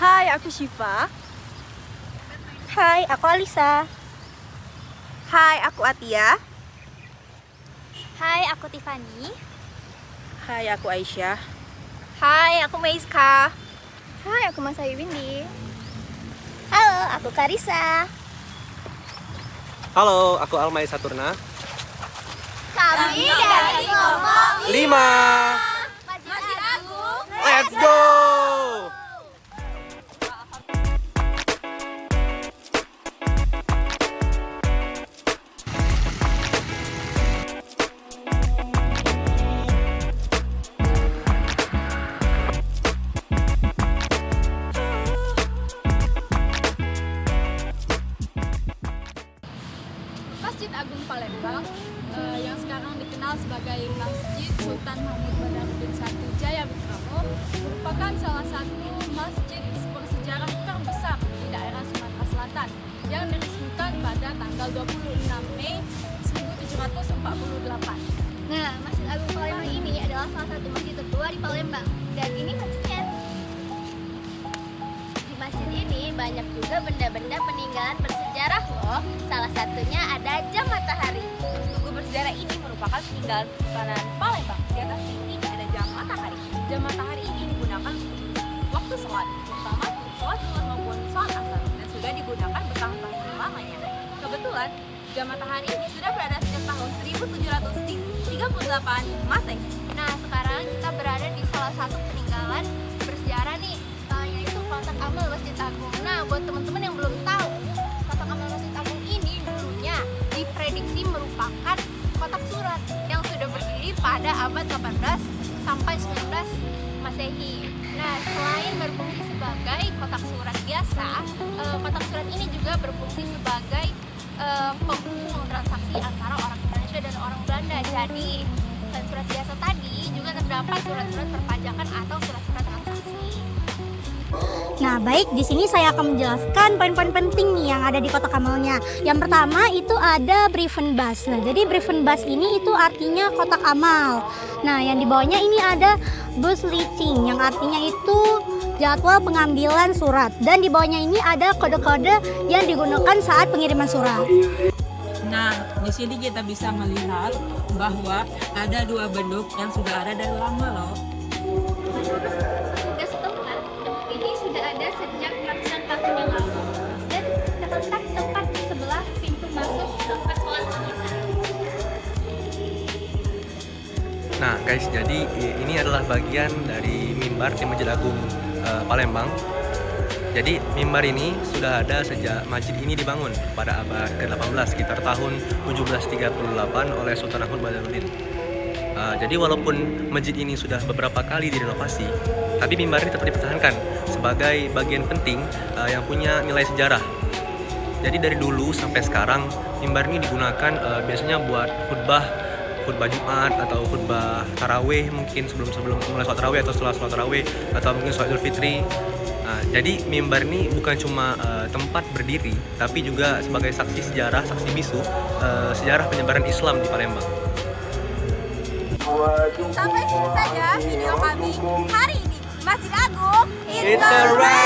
Hai, aku Syifa. Hai, aku Alisa. Hai, aku Atia. Hai, aku Tiffany. Hai, aku Aisyah. Hai, aku Meiska. Hai, aku Masayu Windy. Halo, aku Karisa. Halo, aku Almay Saturna. Kami dari Ngomong 5. Masjid Agung. Let's go! Masjid Agung Palembang yang sekarang dikenal sebagai Masjid Sultan Mahmud Badarudin I Jayawigrono merupakan salah satu masjid bersejarah terbesar di daerah Sumatera Selatan yang diresmikan pada tanggal 26 Mei 1748. Nah, Masjid Agung Palembang ini adalah salah satu masjid tertua di Palembang. Dan ini masjidnya. Di masjid ini banyak juga benda-benda peninggalan bersejarah loh. Salah satunya ada jam matahari. Tugu bersejarah ini merupakan peninggalan Kesultanan Palembang. Di atas ini ada jam matahari. Jam matahari ini digunakan waktu sholat, terutama sholat zuhur maupun sholat asar, dan sudah digunakan bertahun-tahun lamanya. Kebetulan, jam matahari ini sudah berada sejak tahun 1738 Masehi. Nah, sekarang kita berada di salah satu peninggalan bersejarah nih, yaitu kotak amal Masjid Agung. Nah, buat teman-teman yang belum tahu, kotak amal Masjid Agung ini dulunya diprediksi merupakan kotak surat yang sudah berdiri pada abad 18 sampai 19 Masehi. Nah, selain berfungsi sebagai kotak surat biasa, kotak surat ini juga berfungsi sebagai penghubung transaksi antara orang Indonesia dan orang Belanda. Jadi, selain surat biasa tadi, juga terdapat surat-surat perpajakan atau surat-surat transaksi. Nah, baik, di sini saya akan menjelaskan poin-poin penting nih yang ada di kotak amalnya. Yang pertama itu ada Brievenbus. Nah, jadi Brievenbus ini itu artinya kotak amal. Nah, yang di bawahnya ini ada Buslichting yang artinya itu jadwal pengambilan surat. Dan di bawahnya ini ada kode-kode yang digunakan saat pengiriman surat. Nah, di sini kita bisa melihat bahwa ada dua bentuk yang sudah ada dari lama loh. Tugas setempat, bentuk ini sudah ada sejak ratusan tahun yang lalu dan terletak tepat di sebelah pintu masuk tempat sholat kita. Nah guys, jadi ini adalah bagian dari mimbar di Masjid Agung Palembang. Jadi mimbar ini sudah ada sejak masjid ini dibangun pada abad ke-18 sekitar tahun 1738 oleh Sultan Mahmud Badarudin. Jadi walaupun masjid ini sudah beberapa kali direnovasi, tapi mimbar ini tetap dipertahankan sebagai bagian penting yang punya nilai sejarah. Jadi dari dulu sampai sekarang mimbar ini digunakan biasanya buat khutbah Jumat atau khutbah taraweh, mungkin sebelum mulai sholat taraweh atau setelah sholat taraweh atau mungkin sholat Idul Fitri. Jadi mimbar ini bukan cuma tempat berdiri, tapi juga sebagai saksi sejarah, saksi bisu sejarah penyebaran Islam di Palembang. Sampai sini saja video kami hari ini. Masjid Agung, It's a wrap!